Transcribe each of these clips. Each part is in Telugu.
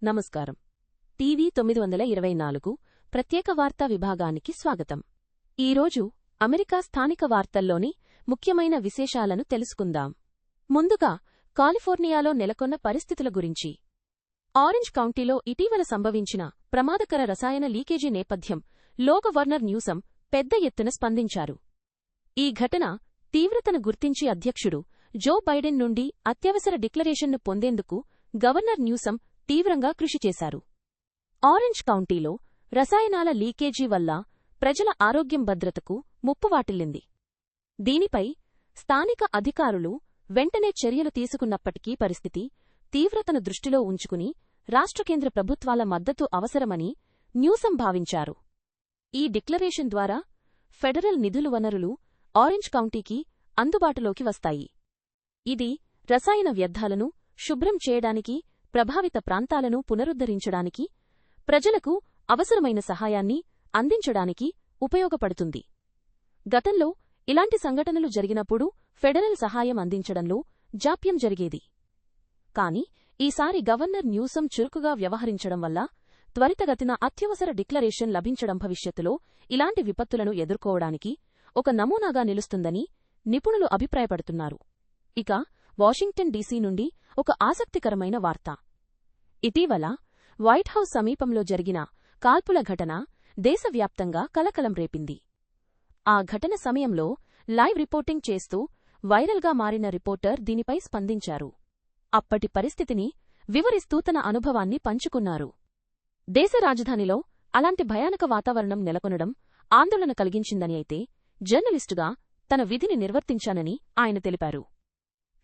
నమస్కారం. టీవీ 924 ప్రత్యేక వార్తా విభాగానికి స్వాగతం. ఈరోజు అమెరికా స్థానిక వార్తల్లోని ముఖ్యమైన విశేషాలను తెలుసుకుందాం. ముందుగా కాలిఫోర్నియాలో నెలకొన్న పరిస్థితుల గురించి. ఆరెంజ్ కౌంటీలో ఇటీవల సంభవించిన ప్రమాదకర రసాయన లీకేజీ నేపథ్యంలో గవర్నర్ న్యూసం పెద్ద ఎత్తున స్పందించారు. ఈ ఘటన తీవ్రతను గుర్తించి అధ్యక్షుడు జో బైడెన్ నుండి అత్యవసర డిక్లరేషన్ను పొందేందుకు గవర్నర్ న్యూసం తీవ్రంగా కృషి చేశారు. ఆరెంజ్ కౌంటీలో రసాయనాల లీకేజీ వల్ల ప్రజల ఆరోగ్యం భద్రతకు ముప్పు వాటిల్లింది. దీనిపై స్థానిక అధికారులు వెంటనే చర్యలు తీసుకున్నప్పటికీ పరిస్థితి తీవ్రతను దృష్టిలో ఉంచుకుని రాష్ట్ర కేంద్ర ప్రభుత్వాల మద్దతు అవసరమని న్యూసం భావించారు. ఈ డిక్లరేషన్ ద్వారా ఫెడరల్ నిధులు వనరులు ఆరెంజ్ కౌంటీకి అందుబాటులోకి వస్తాయి. ఇది రసాయన వ్యర్థాలను శుభ్రం చేయడానికి, ప్రభావిత ప్రాంతాలను పునరుద్ధరించడానికి, ప్రజలకు అవసరమైన సహాయాన్ని అందించడానికి ఉపయోగపడుతుంది. గతంలో ఇలాంటి సంఘటనలు జరిగినప్పుడు ఫెడరల్ సహాయం అందించడంలో జాప్యం జరిగేది. కాని ఈసారి గవర్నర్ న్యూసం చురుకుగా వ్యవహరించడం వల్ల త్వరితగతిన అత్యవసర డిక్లరేషన్ లభించడం భవిష్యత్తులో ఇలాంటి విపత్తులను ఎదుర్కోవడానికి ఒక నమూనాగా నిలుస్తుందని నిపుణులు అభిప్రాయపడుతున్నారు. ఇక వాషింగ్టన్ డీసీ నుండి ఒక ఆసక్తికరమైన వార్త. ఇటీవల వైట్ హౌస్ సమీపంలో జరిగిన కాల్పుల ఘటన దేశవ్యాప్తంగా కలకలం రేపింది. ఆ ఘటన సమయంలో లైవ్ రిపోర్టింగ్ చేస్తూ వైరల్గా మారిన రిపోర్టర్ దీనిపై స్పందించారు. అప్పటి పరిస్థితిని వివరిస్తూ తన అనుభవాన్ని పంచుకున్నారు. దేశ రాజధానిలో అలాంటి భయానక వాతావరణం నెలకొనడం ఆందోళన కలిగించిందని, అయితే జర్నలిస్టుగా తన విధిని నిర్వర్తించానని ఆయన తెలిపారు.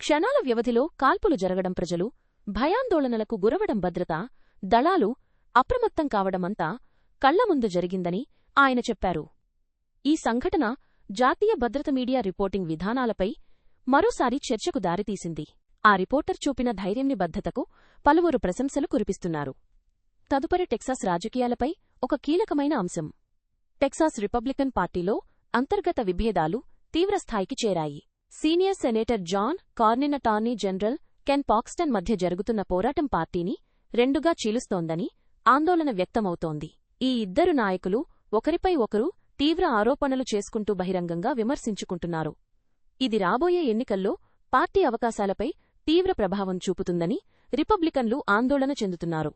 క్షణాల వ్యవధిలో కాల్పులు జరగడం, ప్రజలు భయాందోళనలకు గురవడం, భద్రతా దళాలు అప్రమత్తం కావడమంతా కళ్ల ముందు జరిగిందని ఆయన చెప్పారు. ఈ సంఘటన జాతీయ భద్రత మీడియా రిపోర్టింగ్ విధానాలపై మరోసారి చర్చకు దారితీసింది. ఆ రిపోర్టర్ చూపిన ధైర్యం, నిబద్ధతకు పలువురు ప్రశంసలు కురిపిస్తున్నారు. తదుపరి టెక్సాస్ రాజకీయాలపై ఒక కీలకమైన అంశం. టెక్సాస్ రిపబ్లికన్ పార్టీలో అంతర్గత విభేదాలు తీవ్రస్థాయికి చేరాయి. Senior senator John Cornyn, attorney general Ken Paxton మధ్య జరుగుతున్న పోరాటం పార్టీని రెండుగా చీలుస్తోందని ఆందోళన వ్యక్తమవుతోంది. ఈ ఇద్దరు నాయకులు ఒకరిపై ఒకరు తీవ్ర ఆరోపణలు చేసుకుంటూ బహిరంగంగా విమర్శించుకుంటున్నారు. ఇది రాబోయే ఎన్నికల్లో పార్టీ అవకాశాలపై తీవ్ర ప్రభావం చూపుతుందని రిపబ్లికన్లు ఆందోళన చెందుతున్నారు.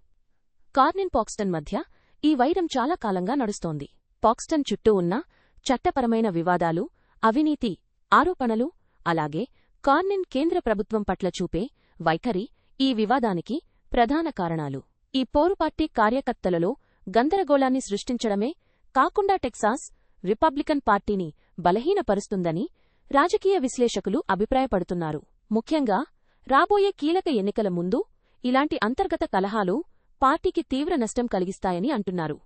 కార్నిన్, పాక్స్టన్ మధ్య ఈ వైరం చాలా కాలంగా నడుస్తోంది. పాక్స్టన్ చుట్టూ ఉన్న చట్టపరమైన వివాదాలు, అవినీతి ఆరోపణలు, అలాగే కార్నిన్ కేంద్ర ప్రభుత్వం పట్ల చూపే వైఖరి ఈ వివాదానికి ప్రధాన కారణాలు. ఈ పోరు పార్టీ కార్యకర్తలలో గందరగోళాన్ని సృష్టించడమే కాకుండా టెక్సాస్ రిపబ్లికన్ పార్టీని బలహీనపరుస్తుందని రాజకీయ విశ్లేషకులు అభిప్రాయపడుతున్నారు. ముఖ్యంగా రాబోయే కీలక ఎన్నికల ముందు ఇలాంటి అంతర్గత కలహాలు పార్టీకి తీవ్ర నష్టం కలిగిస్తాయని అంటున్నారు.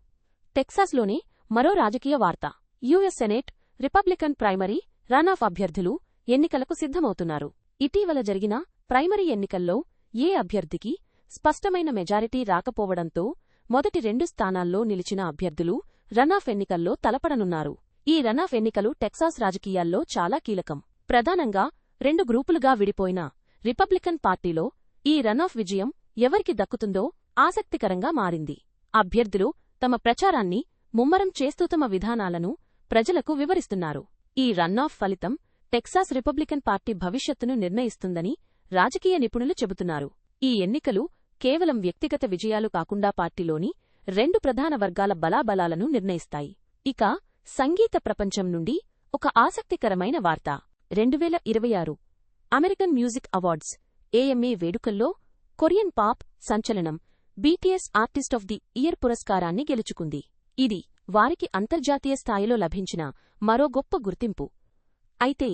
టెక్సాస్లోనే మరో రాజకీయ వార్త. US senate Republican primary run of అభ్యర్థులు ఎన్నికలకు సిద్ధమవుతున్నారు. ఇటీవల జరిగిన ప్రైమరీ ఎన్నికల్లో ఏ అభ్యర్థికి స్పష్టమైన మెజారిటీ రాకపోవడంతో మొదటి 2 స్థానాల్లో నిలిచిన అభ్యర్థులు రన్ ఆఫ్ ఎన్నికల్లో తలపడనున్నారు. ఈ రన్ ఆఫ్ ఎన్నికలు టెక్సాస్ రాజకీయాల్లో చాలా కీలకం. ప్రధానంగా 2 గ్రూపులుగా విడిపోయిన రిపబ్లికన్ పార్టీలో ఈ రన్ ఆఫ్ విజయం ఎవరికి దక్కుతుందో ఆసక్తికరంగా మారింది. అభ్యర్థులు తమ ప్రచారాన్ని ముమ్మరం చేస్తూ తమ విధానాలను ప్రజలకు వివరిస్తున్నారు. ఈ రన్ ఆఫ్ ఫలితం టెక్సాస్ రిపబ్లికన్ పార్టీ భవిష్యత్తును నిర్ణయిస్తుందని రాజకీయ నిపుణులు చెబుతున్నారు. ఈ ఎన్నికలు కేవలం వ్యక్తిగత విజయాలు కాకుండా పార్టీలోని 2 ప్రధాన వర్గాల బలాబలాలను నిర్ణయిస్తాయి. ఇక సంగీత ప్రపంచం నుండి ఒక ఆసక్తికరమైన వార్త. 2026 అమెరికన్ మ్యూజిక్ అవార్డ్స్ AMA వేడుకల్లో కొరియన్ పాప్ సంచలనం BTS artist of the year పురస్కారాన్ని గెలుచుకుంది. ఇది వారికి అంతర్జాతీయ స్థాయిలో లభించిన మరో గొప్ప గుర్తింపు. అయితే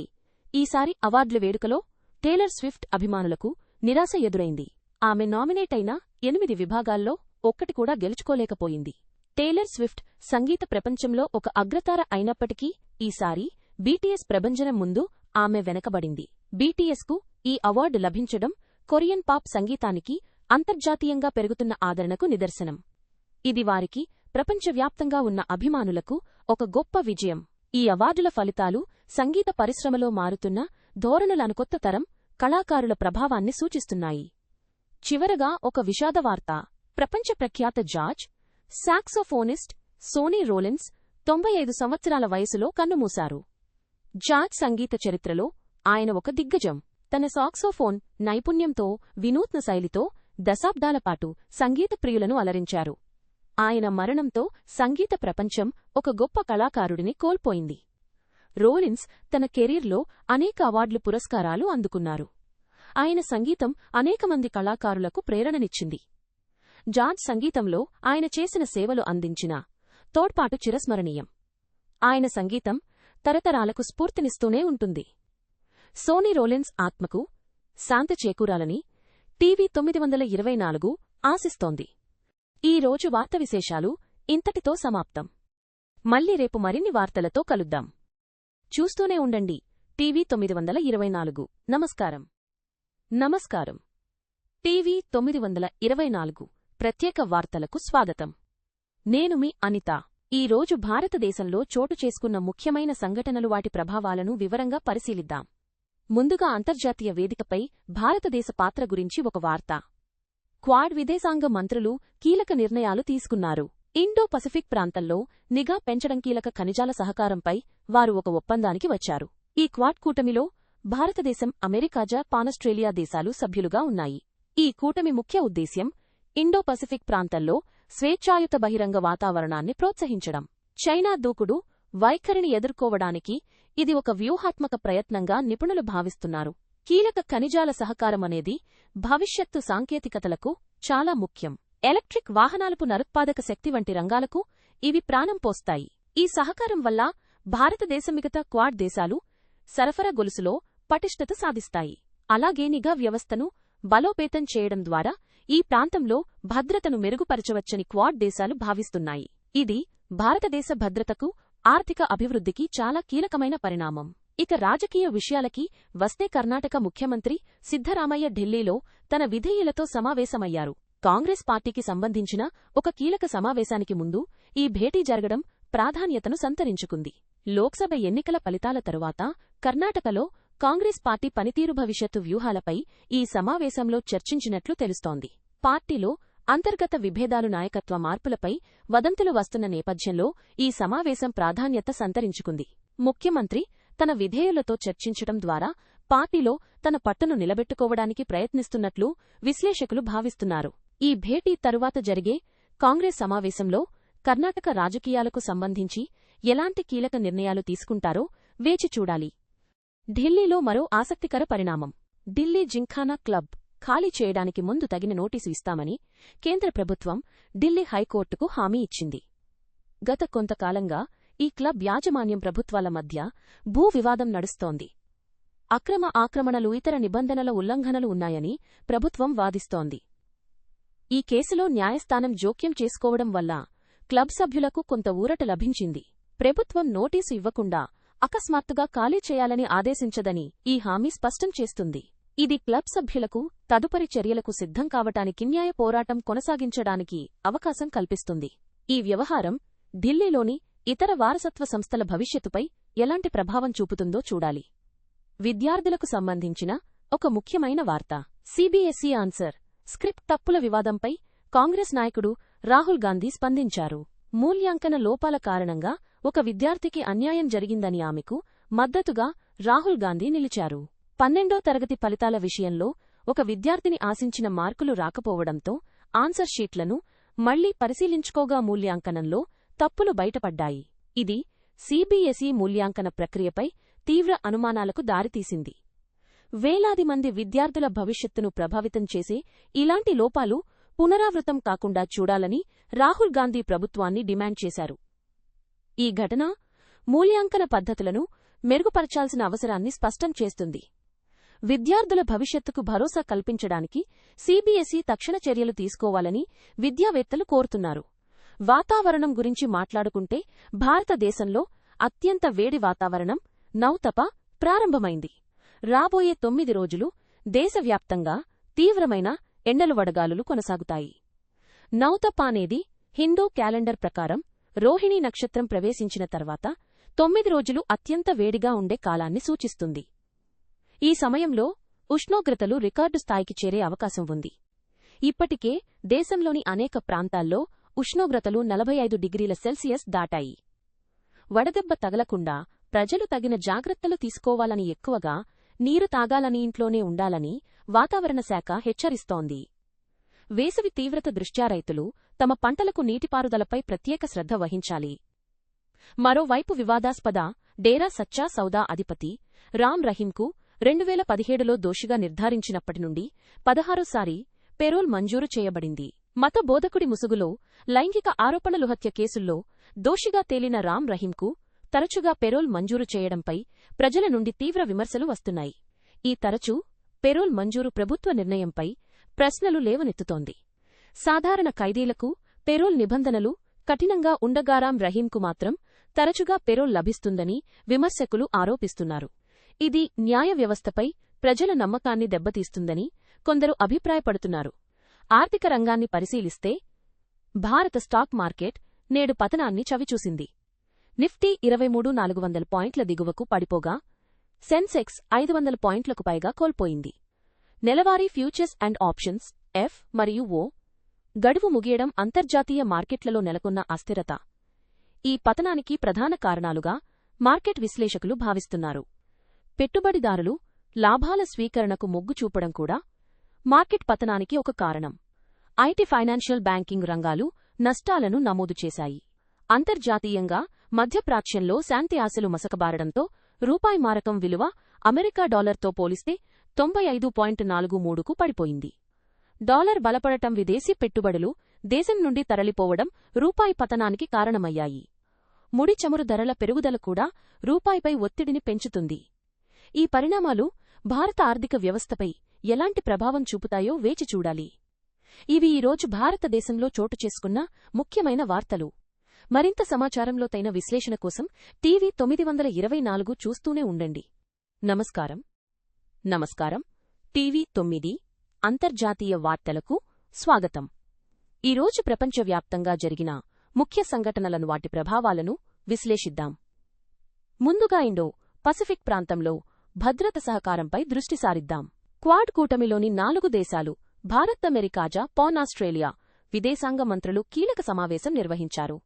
ఈసారి అవార్డుల వేడుకలో టేలర్ స్విఫ్ట్ అభిమానులకు నిరాశ ఎదురైంది. ఆమె నామినేట్ అయిన 8 విభాగాల్లో ఒక్కటి కూడా గెలుచుకోలేకపోయింది. టేలర్ స్విఫ్ట్ సంగీత ప్రపంచంలో ఒక అగ్రతార అయినప్పటికీ ఈసారి BTS ప్రభంజనం ముందు ఆమె వెనకబడింది. BTSకు ఈ అవార్డు లభించడం కొరియన్ పాప్ సంగీతానికి అంతర్జాతీయంగా పెరుగుతున్న ఆదరణకు నిదర్శనం. ఇది వారికి ప్రపంచవ్యాప్తంగా ఉన్న అభిమానులకు ఒక గొప్ప విజయం. ఈ అవార్డుల ఫలితాలు సంగీత పరిశ్రమలో మారుతున్న ధోరణులను, కొత్త తరం కళాకారుల ప్రభావాన్ని సూచిస్తున్నాయి. చివరగా ఒక విషాదవార్త. ప్రపంచ ప్రఖ్యాత జార్జ్ సాక్సోఫోనిస్ట్ సోనీ రోలిన్స్ 95 సంవత్సరాల వయసులో కన్నుమూశారు. జార్జ్ సంగీత చరిత్రలో ఆయన ఒక దిగ్గజం. తన సాక్సోఫోన్ నైపుణ్యంతో వినూత్న శైలితో దశాబ్దాలపాటు సంగీత ప్రియులను అలరించారు. ఆయన మరణంతో సంగీత ప్రపంచం ఒక గొప్ప కళాకారుడిని కోల్పోయింది. రోలిన్స్ తన కెరీర్లో అనేక అవార్డులు పురస్కారాలు అందుకున్నారు. ఆయన సంగీతం అనేక మంది కళాకారులకు ప్రేరణనిచ్చింది. జార్జ్ సంగీతంలో ఆయన చేసిన సేవలు అందించిన తోడ్పాటు చిరస్మరణీయం. ఆయన సంగీతం తరతరాలకు స్ఫూర్తినిస్తూనే ఉంటుంది. సోనీ రోలిన్స్ ఆత్మకు శాంతి చేకూరాలని టీవీ 924 ఆశిస్తోంది. ఈ రోజు వార్త విశేషాలు ఇంతటితో సమాప్తం. మళ్ళీ రేపు మరిన్ని వార్తలతో కలుద్దాం. చూస్తూనే ఉండండి టీవీ 924. నమస్కారం. టీవీ 924 ప్రత్యేక వార్తలకు స్వాగతం. నేను మీ అనిత. ఈ రోజు భారతదేశంలో చోటు చేసుకున్న ముఖ్యమైన సంఘటనలు, వాటి ప్రభావాలను వివరంగా పరిశీలిద్దాం. ముందుగా అంతర్జాతీయ వేదికపై భారతదేశ పాత్ర గురించి ఒక వార్త. క్వాడ్ విదేశాంగ మంత్రులు కీలక నిర్ణయాలు తీసుకున్నారు. ఇండో పసిఫిక్ ప్రాంతంలో నిఘా పెంచడం, కీలక ఖనిజాల సహకారంపై వారు ఒక ఒప్పందానికి వచ్చారు. ఈ క్వాడ్ కూటమిలో భారతదేశం, అమెరికా, జపాన్, ఆస్ట్రేలియా దేశాలు సభ్యులుగా ఉన్నాయి. ఈ కూటమి ముఖ్య ఉద్దేశ్యం ఇండో పసిఫిక్ ప్రాంతంలో స్వేచ్ఛాయుత బహిరంగ వాతావరణాన్ని ప్రోత్సహించడం. చైనా దూకుడు వైఖరిని ఎదుర్కోవడానికి ఇది ఒక వ్యూహాత్మక ప్రయత్నంగా నిపుణులు భావిస్తున్నారు. కీలక ఖనిజాల సహకారమనేది భవిష్యత్తు సాంకేతికతలకు చాలా ముఖ్యం. ఎలక్ట్రిక్ వాహనాలు, పునరుత్పాదక శక్తి వంటి రంగాలకు ఇవి ప్రాణం పోస్తాయి. ఈ సహకారం వల్ల భారతదేశం మిగతా క్వాడ్ దేశాలు సరఫరా గొలుసులో పటిష్టత సాధిస్తాయి. అలాగే నిఘా వ్యవస్థను బలోపేతం చేయడం ద్వారా ఈ ప్రాంతంలో భద్రతను మెరుగుపరచవచ్చని క్వాడ్ దేశాలు భావిస్తున్నాయి. ఇది భారతదేశ భద్రతకు, ఆర్థిక అభివృద్ధికి చాలా కీలకమైన పరిణామం. ఇక రాజకీయ విషయాలకి వస్తే, కర్ణాటక ముఖ్యమంత్రి సిద్ధరామయ్య ఢిల్లీలో తన విధేయులతో సమావేశమయ్యారు. కాంగ్రెస్ పార్టీకి సంబంధించిన ఒక కీలక సమావేశానికి ముందు ఈ భేటీ జరగడం ప్రాధాన్యతను సంతరించుకుంది. లోక్సభ ఎన్నికల ఫలితాల తరువాత కర్ణాటకలో కాంగ్రెస్ పార్టీ పనితీరు, భవిష్యత్తు వ్యూహాలపై ఈ సమావేశంలో చర్చించినట్లు తెలుస్తోంది. పార్టీలో అంతర్గత విభేదాలు, నాయకత్వ మార్పులపై వదంతులు వస్తున్న నేపథ్యంలో ఈ సమావేశం ప్రాధాన్యత సంతరించుకుంది. ముఖ్యమంత్రి తన విధేయులతో చర్చించడం ద్వారా పార్టీలో తన పట్టును నిలబెట్టుకోవడానికి ప్రయత్నిస్తున్నట్లు విశ్లేషకులు భావిస్తున్నారు. ఈ భేటీ తరువాత జరిగే కాంగ్రెస్ సమావేశంలో కర్ణాటక రాజకీయాలకు సంబంధించి ఎలాంటి కీలక నిర్ణయాలు తీసుకుంటారో వేచి చూడాలి. ఢిల్లీలో మరో ఆసక్తికర పరిణామం. ఢిల్లీ జింఖానా క్లబ్ ఖాళీ చేయడానికి ముందు తగిన నోటీసు ఇస్తామని కేంద్ర ప్రభుత్వం ఢిల్లీ హైకోర్టుకు హామీ ఇచ్చింది. గత కొంతకాలంగా ఈ క్లబ్ యాజమాన్యం, ప్రభుత్వాల మధ్య భూ వివాదం నడుస్తోంది. ఆక్రమణలు, ఇతర నిబంధనల ఉల్లంఘనలు ఉన్నాయని ప్రభుత్వం వాదిస్తోంది. ఈ కేసులో న్యాయస్థానం జోక్యం చేసుకోవడం వల్ల క్లబ్ సభ్యులకు కొంత ఊరట లభించింది. ప్రభుత్వం నోటీసు ఇవ్వకుండా అకస్మాత్తుగా ఖాళీ చేయాలని ఆదేశించదని ఈ హామీ స్పష్టం చేస్తుంది. ఇది క్లబ్ సభ్యులకు తదుపరి చర్యలకు సిద్ధం కావటానికి, న్యాయ పోరాటం కొనసాగించడానికి అవకాశం కల్పిస్తుంది. ఈ వ్యవహారం ఢిల్లీలోని ఇతర వారసత్వ సంస్థల భవిష్యత్తుపై ఎలాంటి ప్రభావం చూపుతుందో చూడాలి. విద్యార్థులకు సంబంధించిన ఒక ముఖ్యమైన వార్త. సీబీఎస్ఈ ఆన్సర్ స్క్రిప్ట్ తప్పుల వివాదంపై కాంగ్రెస్ నాయకుడు రాహుల్ గాంధీ స్పందించారు. మూల్యాంకన లోపాల కారణంగా ఒక విద్యార్థికి అన్యాయం జరిగిందని ఆమెకు మద్దతుగా రాహుల్ గాంధీ నిలిచారు. 12వ తరగతి ఫలితాల విషయంలో ఒక విద్యార్థిని ఆశించిన మార్కులు రాకపోవడంతో ఆన్సర్ షీట్లను మళ్లీ పరిశీలించుకోగా మూల్యాంకనంలో తప్పులు బయటపడ్డాయి. ఇది సీబీఎస్ఈ మూల్యాంకన ప్రక్రియపై తీవ్ర అనుమానాలకు దారితీసింది. వేలాది మంది విద్యార్థుల భవిష్యత్తును ప్రభావితం చేసే ఇలాంటి లోపాలు పునరావృతం కాకుండా చూడాలని రాహుల్ గాంధీ ప్రభుత్వాన్ని డిమాండ్ చేశారు. ఈ ఘటన మూల్యాంకన పద్ధతులను మెరుగుపరచాల్సిన అవసరాన్ని స్పష్టం చేస్తుంది. విద్యార్థుల భవిష్యత్తుకు భరోసా కల్పించడానికి సీబీఎస్ఈ తక్షణ చర్యలు తీసుకోవాలని విద్యావేత్తలు కోరుతున్నారు. వాతావరణం గురించి మాట్లాడుకుంటే, భారతదేశంలో అత్యంత వేడి వాతావరణం నౌతప ప్రారంభమైంది. రాబోయే 9 రోజులు దేశవ్యాప్తంగా తీవ్రమైన ఎండలు, వడగాలులు కొనసాగుతాయి. నౌతప అనేది హిందూ క్యాలెండర్ ప్రకారం రోహిణీ నక్షత్రం ప్రవేశించిన తర్వాత 9 రోజులు అత్యంత వేడిగా ఉండే కాలాన్ని సూచిస్తుంది. ఈ సమయంలో ఉష్ణోగ్రతలు రికార్డు స్థాయికి చేరే అవకాశం ఉంది. ఇప్పటికే దేశంలోని అనేక ప్రాంతాల్లో ఉష్ణోగ్రతలు 45 డిగ్రీల సెల్సియస్ దాటాయి. వడదెబ్బ తగలకుండా ప్రజలు తగిన జాగ్రత్తలు తీసుకోవాలని, ఎక్కువగా నీరు తాగాలని, ఇంట్లోనే ఉండాలని వాతావరణ శాఖ హెచ్చరిస్తోంది. వేసవి తీవ్రత దృష్ట్యా రైతులు తమ పంటలకు నీటిపారుదలపై ప్రత్యేక శ్రద్ధ వహించాలి. మరోవైపు వివాదాస్పద డేరా సచ్చా సౌదా అధిపతి రామ్ రహీంకు 2017లో దోషిగా నిర్ధారించినప్పటి నుండి 16సారి పెరోల్ మంజూరు చేయబడింది. మత బోధకుడి ముసుగులో లైంగిక ఆరోపణలు, హత్య కేసుల్లో దోషిగా తేలిన రామ్ రహీంకు తరచుగా పెరోల్ మంజూరు చేయడంపై ప్రజల నుండి తీవ్ర విమర్శలు వస్తున్నాయి. ఈ తరచూ పెరోల్ మంజూరు ప్రభుత్వ నిర్ణయంపై ప్రశ్నలు లేవనెత్తుతోంది. సాధారణ ఖైదీలకు పెరోల్ నిబంధనలు కఠినంగా ఉండగా రామ్ రహీంకు మాత్రం తరచుగా పెరోల్ లభిస్తుందని విమర్శకులు ఆరోపిస్తున్నారు. ఇది న్యాయ వ్యవస్థపై ప్రజల నమ్మకాన్ని దెబ్బతీస్తుందని కొందరు అభిప్రాయపడుతున్నారు. ఆర్థిక రంగాన్ని పరిశీలిస్తే భారత స్టాక్ మార్కెట్ నేడు పతనాన్ని చవిచూసింది. నిఫ్టీ 23,400 పాయింట్ల దిగువకు పడిపోగా సెన్సెక్స్ 500 పాయింట్లకు పైగా కోల్పోయింది. నెలవారీ ఫ్యూచర్స్ అండ్ ఆప్షన్స్ ఎఫ్ మరియు ఓ గడువు ముగియడం అంతర్జాతీయ మార్కెట్లలో నెలకొన్న అస్థిరత ఈ పతనానికి ప్రధాన కారణాలుగా మార్కెట్ విశ్లేషకులు భావిస్తున్నారు. పెట్టుబడిదారులు లాభాల స్వీకరణకు మొగ్గు చూపడం కూడా మార్కెట్ పతనానికి ఒక కారణం. ఐటీ, ఫైనాన్షియల్, బ్యాంకింగ్ రంగాలు నష్టాలను నమోదు చేశాయి. అంతర్జాతీయంగా మధ్యప్రాచ్యంలో శాంతి ఆశలు మసకబారడంతో రూపాయి మారకం విలువ అమెరికా డాలర్తో పోలిస్తే 95.43కు పడిపోయింది. డాలర్ బలపడటం, విదేశీ పెట్టుబడులు దేశం నుండి తరలిపోవడం రూపాయి పతనానికి కారణమయ్యాయి. ముడి చమురు ధరల పెరుగుదల కూడా రూపాయిపై ఒత్తిడిని పెంచుతుంది. ఈ పరిణామాలు భారత ఆర్థిక వ్యవస్థపై ఎలాంటి ప్రభావం చూపుతాయో వేచి చూడాలి. ఇవి ఈరోజు భారతదేశంలో చోటు చేసుకున్న ముఖ్యమైన వార్తలు. మరింత సమాచారంలో తైన విశ్లేషణ కోసం టీవీ 924 చూస్తూనే ఉండండి. నమస్కారం. టీవీ 9 అంతర్జాతీయ వార్తలకు స్వాగతం. ఈరోజు ప్రపంచవ్యాప్తంగా జరిగిన ముఖ్య సంఘటనలను, వాటి ప్రభావాలను విశ్లేషిద్దాం. ముందుగా ఇండో పసిఫిక్ ప్రాంతంలో భద్రత సహకారంపై దృష్టి సారిద్దాం. క్వాడ్ కూటమిలోని 4 దేశాలు భారత్, అమెరికా, జపాన్, ఆస్ట్రేలియా విదేశాంగ మంత్రులు కీలక సమావేశం నిర్వహించారు.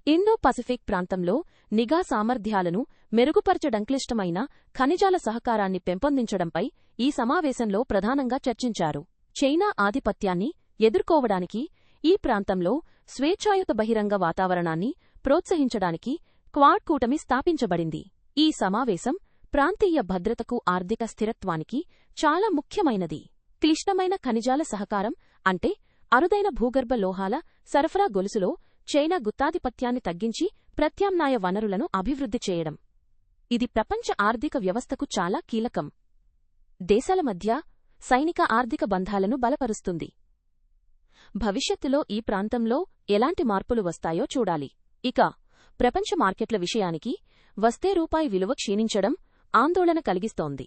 ఇండో పసిఫిక్ ప్రాంతంలో నిఘా సామర్థ్యాలను మెరుగుపరచడంక్లిష్టమైన ఖనిజాల సహకారాన్ని పెంపొందించడంపై ఈ సమావేశంలో ప్రధానంగా చర్చించారు. చైనా ఆధిపత్యాన్ని ఎదుర్కోవడానికి ఈ ప్రాంతంలో స్వేచ్ఛాయుత బహిరంగ వాతావరణాన్ని ప్రోత్సహించడానికి క్వాడ్ కూటమి స్థాపించబడింది. ఈ సమావేశం ప్రాంతీయ భద్రతకు, ఆర్థిక స్థిరత్వానికి చాలా ముఖ్యమైనది. క్లిష్టమైన ఖనిజాల సహకారం అంటే అరుదైన భూగర్భ లోహాల సరఫరా గొలుసులో చైనా గుత్తాధిపత్యాన్ని తగ్గించి ప్రత్యామ్నాయ వనరులను అభివృద్ధి చేయడం. ఇది ప్రపంచ ఆర్థిక వ్యవస్థకు చాలా కీలకం. దేశాల మధ్య సైనిక, ఆర్థిక బంధాలను బలపరుస్తుంది. భవిష్యత్తులో ఈ ప్రాంతంలో ఎలాంటి మార్పులు వస్తాయో చూడాలి. ఇక ప్రపంచ మార్కెట్ల విషయానికి వస్తే రూపాయి విలువ క్షీణించడం ఆందోళన కలిగిస్తోంది.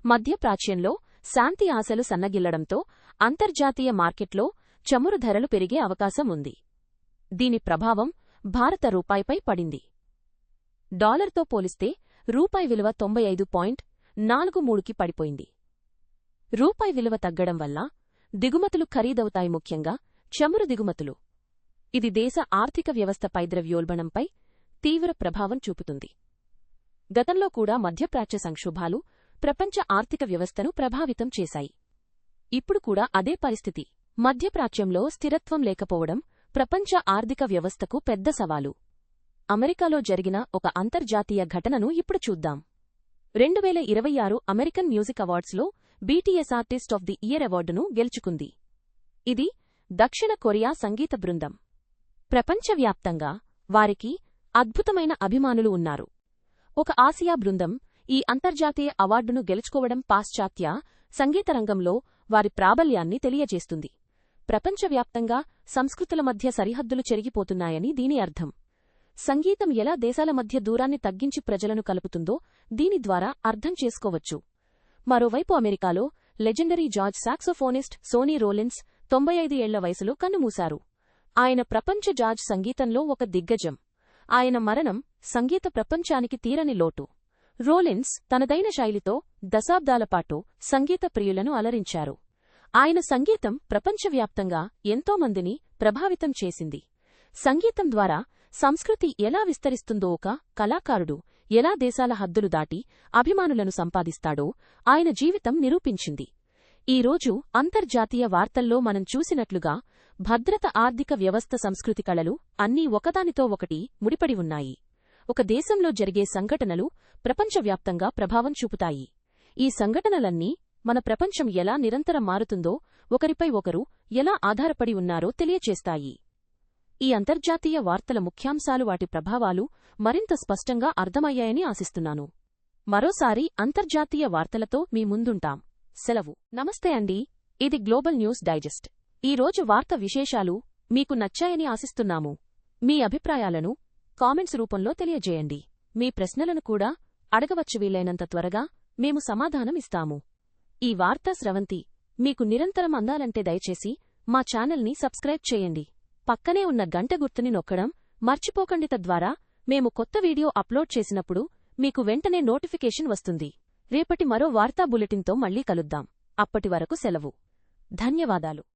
మధ్యప్రాచ్యంలో శాంతి ఆశలు సన్నగిల్లడంతో అంతర్జాతీయ మార్కెట్లో చమురు ధరలు పెరిగే అవకాశం ఉంది. దీని ప్రభావం భారత రూపాయిపై పడింది. డాలర్తో పోలిస్తే రూపాయి విలువ 95.43కి పడిపోయింది. రూపాయి విలువ తగ్గడం వల్ల దిగుమతులు ఖరీదవుతాయి, ముఖ్యంగా చమురు దిగుమతులు. ఇది దేశ ఆర్థిక వ్యవస్థపై, ద్రవ్యోల్బణంపై తీవ్ర ప్రభావం చూపుతుంది. గతంలో కూడా మధ్యప్రాచ్య సంక్షోభాలు ప్రపంచ ఆర్థిక వ్యవస్థను ప్రభావితం చేశాయి. ఇప్పుడు కూడా అదే పరిస్థితి. మధ్యప్రాచ్యంలో స్థిరత్వం లేకపోవడం ప్రపంచ ఆర్థిక వ్యవస్థకు పెద్ద సవాలు. అమెరికాలో జరిగిన ఒక అంతర్జాతీయ ఘటనను ఇప్పుడు చూద్దాం. 2026 అమెరికన్ మ్యూజిక్ అవార్డ్స్లో BTS artist of the year అవార్డును గెలుచుకుంది. ఇది దక్షిణ కొరియా సంగీత బృందం. ప్రపంచవ్యాప్తంగా వారికి అద్భుతమైన అభిమానులు ఉన్నారు. ఒక ఆసియా బృందం ఈ అంతర్జాతీయ అవార్డును గెలుచుకోవడం పాశ్చాత్య సంగీత రంగంలో వారి ప్రాబల్యాన్ని తెలియజేస్తుంది. ప్రపంచవ్యాప్తంగా సంస్కృతుల మధ్య సరిహద్దులు చెరిగిపోతున్నాయని దీని అర్థం. సంగీతం ఎలా దేశాల మధ్య దూరాన్ని తగ్గించి ప్రజలను కలుపుతుందో దీని ద్వారా అర్థం చేసుకోవచ్చు. మరోవైపు అమెరికాలో legendary George saxophonist Sony Rollins 95 ఏళ్ల వయసులో కన్నుమూశారు. ఆయన ప్రపంచ జాజ్ సంగీతంలో ఒక దిగ్గజం. ఆయన మరణం సంగీత ప్రపంచానికి తీరని లోటు. రోలిన్స్ తనదైన శైలితో దశాబ్దాలపాటు సంగీత ప్రియులను అలరించారు. ఆయన సంగీతం ప్రపంచవ్యాప్తంగా ఎంతోమందిని ప్రభావితం చేసింది. సంగీతం ద్వారా సంస్కృతి ఎలా విస్తరిస్తుందో, ఒక కళాకారుడు ఎలా దేశాల హద్దులు దాటి అభిమానులను సంపాదిస్తాడో ఆయన జీవితం నిరూపించింది. ఈరోజు అంతర్జాతీయ వార్తల్లో మనం చూసినట్లుగా భద్రత, ఆర్థిక వ్యవస్థ, సంస్కృతి, కళలు అన్నీ ఒకదానితో ఒకటి ముడిపడి ఉన్నాయి. ఒక దేశంలో జరిగే సంఘటనలు ప్రపంచవ్యాప్తంగా ప్రభావం చూపుతాయి. ఈ సంఘటనలన్నీ మన ప్రపంచం ఎలా నిరంతరం మారుతుందో, ఒకరిపై ఒకరు ఎలా ఆధారపడి ఉన్నారో తెలియచేస్తాయి. ఈ అంతర్జాతీయ వార్తల ముఖ్యాంశాలు, వాటి ప్రభావాలు మరింత స్పష్టంగా అర్థమయ్యాయని ఆశిస్తున్నాను. మరోసారి అంతర్జాతీయ వార్తలతో మీ ముందుంటాం. సెలవు. నమస్తే అండి. ఇది గ్లోబల్ న్యూస్ డైజెస్ట్. ఈ రోజు వార్త విశేషాలు మీకు నచ్చాయని ఆశిస్తున్నాము. మీ అభిప్రాయాలను కామెంట్స్ రూపంలో తెలియజేయండి. మీ ప్రశ్నలను కూడా అడగవచ్చు. వీలైనంత త్వరగా మేము సమాధానం ఇస్తాము. ఈ వార్తా స్రవంతి మీకు నిరంతరం అందాలంటే దయచేసి మా ఛానల్ని సబ్స్క్రైబ్ చేయండి. పక్కనే ఉన్న గంట గుర్తుని నొక్కడం మర్చిపోకండి. తద్వారా మేము కొత్త వీడియో అప్లోడ్ చేసినప్పుడు మీకు వెంటనే నోటిఫికేషన్ వస్తుంది. రేపటి మరో వార్తా బులెటిన్తో మళ్ళీ కలుద్దాం. అప్పటి వరకు సెలవు. ధన్యవాదాలు.